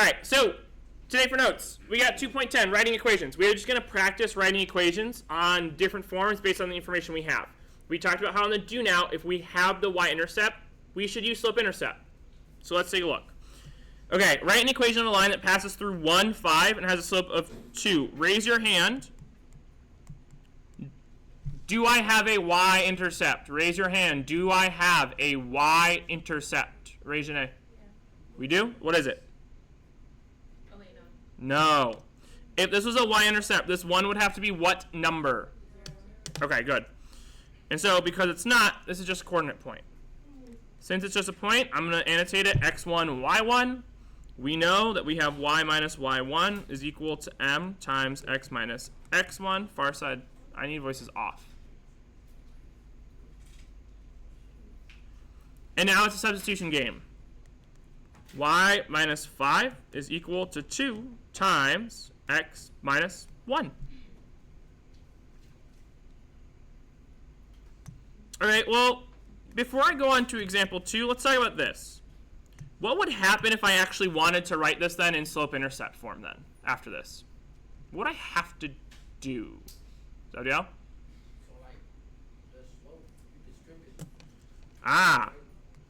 right, so today for notes, we got 2.10, writing equations. We're just going to practice writing equations on different forms based on the information we have. We talked about how on the do now, if we have the y-intercept, we should use slope-intercept. So let's take a look. Okay, write an equation on a line that passes through 1, 5, and has a slope of 2. Raise your hand. Do I have a y-intercept? Raise your hand. Do I have a y-intercept? Raise your hand. Yeah. We do? What is it? Oh, wait, no. No. If this was a y-intercept, this one would have to be what number? 0. Okay, good. And so, because it's not, this is just a coordinate point. Since it's just a point, I'm going to annotate it x1, y1. We know that we have y minus y1 is equal to m times x minus x1. Far side, I need voices off. And now it's a substitution game. Y minus 5 is equal to 2 times x minus 1. All right, well, before I go on to example 2, let's talk about this. What would happen if I actually wanted to write this then in slope-intercept form then, after this? What would I have to do? Zodiel? So like the slope, you distribute. Ah.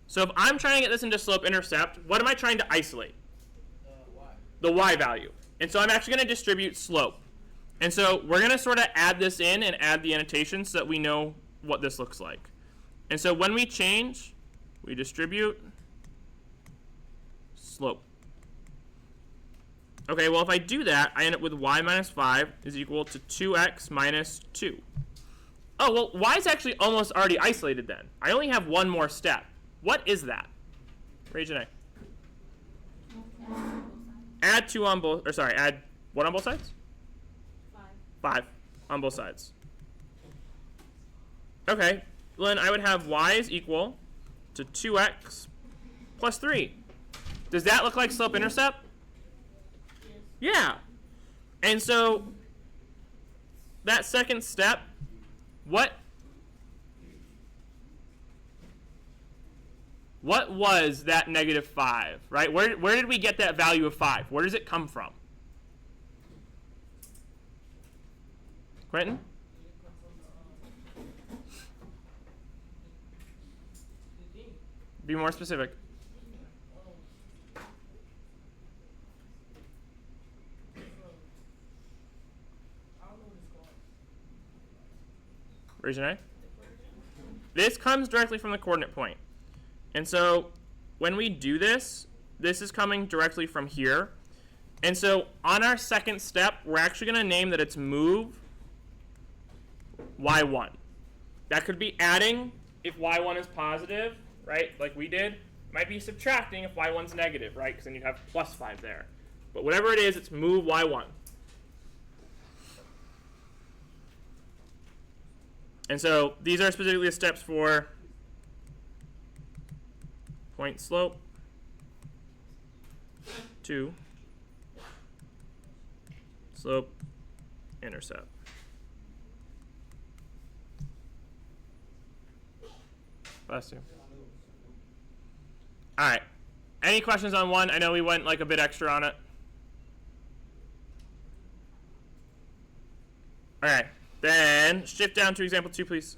So if I'm trying to get this into slope-intercept, what am I trying to isolate? Y. The y value. And so I'm actually going to distribute slope. And so we're going to sort of add this in and add the annotation so that we know what this looks like. And so when we change, we distribute slope. Okay, well, if I do that, I end up with y minus 5 is equal to 2x minus 2. Oh, well, y is actually almost already isolated then. I only have one more step. What is that? Raise your hand. Add 2 on both, or sorry, add what on both sides? 5. 5 on both sides. Okay, well, then I would have y is equal to 2x plus 3. Does that look like slope-intercept? Yes. Yeah. And so that second step, what was that negative 5, right? Where did we get that value of 5? Where does it come from? Quentin? Be more specific. Raise your hand. This comes directly from the coordinate point. And so when we do this, this is coming directly from here. And so on our second step, we're actually going to name that it's move y1. That could be adding if y1 is positive, right, like we did. Might be subtracting if y1's negative, right, because then you'd have plus 5 there. But whatever it is, it's move y1. And so these are specifically the steps for point slope to slope intercept. Bless you. All right. Any questions on one? I know we went like a bit extra on it. All right. Then shift down to example 2, please.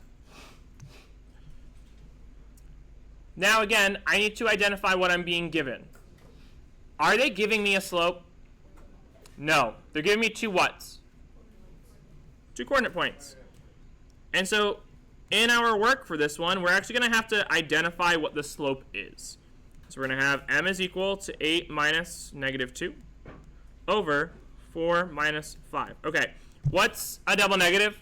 Now again, I need to identify what I'm being given. Are they giving me a slope? No. They're giving me 2 whats? 2 coordinate points. And so in our work for this one, we're actually going to have to identify what the slope is. So we're going to have m is equal to 8 minus negative 2 over 4 minus 5. Okay. What's a double negative?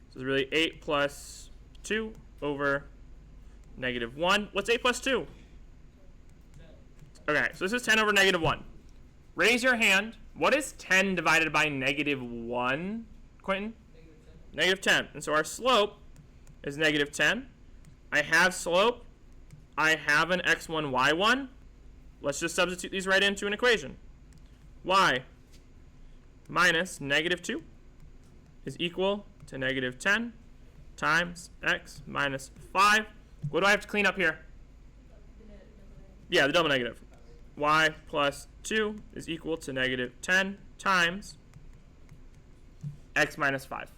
So it's really 8 plus 2 over negative 1. What's 8 plus 2? Okay, so this is 10 over negative 1. Raise your hand. What is 10 divided by negative 1, Quentin? Negative 10. And so our slope is negative 10. I have slope. I have an x1, y1. Let's just substitute these right into an equation. Y minus negative 2 is equal to negative 10 times x minus 5. What do I have to clean up here? Yeah, the double negative. y plus 2 is equal to negative 10 times x minus 5.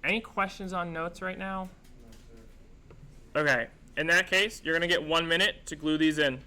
Any questions on notes right now? Okay, in that case, you're going to get 1 minute to glue these in.